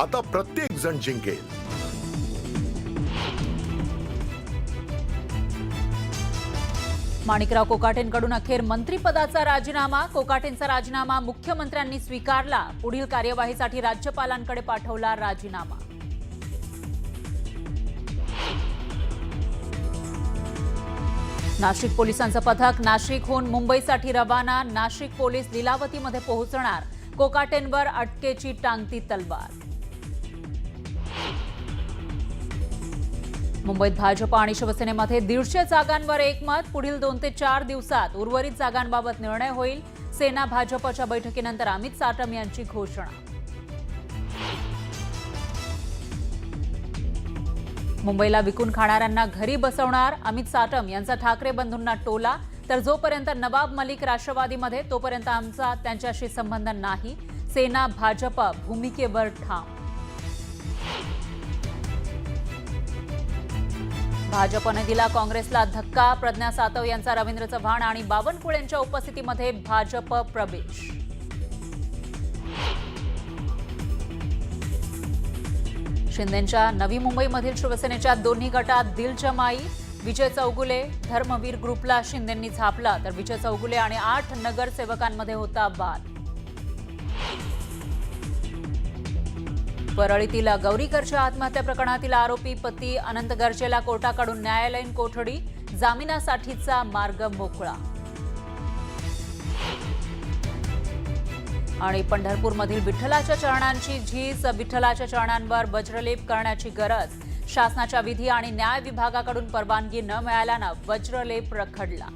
आता प्रत्येक जण जिंकेल। माणिकराव कोकाटेंकडून अखेर मंत्रिपदाचा राजीनामा। कोकाटेंचा राजीनामा मुख्यमंत्र्यांनी स्वीकारला। पुढील कार्यवाहीसाठी राज्यपालांकडे पाठवला राजीनामा। नाशिक पोलिसांचं पथक नाशिकहून मुंबईसाठी रवाना। नाशिक पोलीस लीलावतीमध्ये पोहोचणार। कोकाटेंवर अटकेची टांगती तलवार। मुंबईत भाजप आणि शिवसेनेमध्ये 150 जागांवर एकमत। पुढील 2 ते 4 दिवसात उर्वरित जागांबाबत निर्णय होईल। सेना भाजपच्या बैठकीनंतर अमित साटम यांची घोषणा। मुंबईला विकून खाणाऱ्यांना घरी बसवणार अमित साटम यांचा ठाकरे बंधूंना टोला। तर जोपर्यंत नवाब मलिक राष्ट्रवादीमध्ये तोपर्यंत आमचा त्यांच्याशी संबंध नाही। सेना भाजप भूमिकेवर ठाम। भाजपने दिला काँग्रेसला धक्का। प्रज्ञा सातव यांचा रवींद्र चव्हाण आणि बावनकुळेंच्या उपस्थितीमध्ये भाजप प्रवेश। शिंदेंच्या नवी मुंबईमधील शिवसेनेच्या दोन्ही गटात दिलजमाई। विजय चौगुले धर्मवीर ग्रुपला शिंदेंनी झापला, तर विजय चौगुले आणि 8 नगरसेवकांमध्ये होता वाद। परळीतील गौरी गर्जे आत्महत्या प्रकरणातील आरोपी पती अनंत गर्जेला कोर्टाकडून न्यायालयीन कोठडी। जामिनासाठीचा मार्ग मोकळा। आणि पंढरपूरमधील विठ्ठलाच्या चरणांची झीज। विठ्ठलाच्या चरणांवर वज्रलेप करण्याची गरज। शासनाच्या विधी आणि न्याय विभागाकडून परवानगी न मिळाल्यानं वज्रलेप रखडला।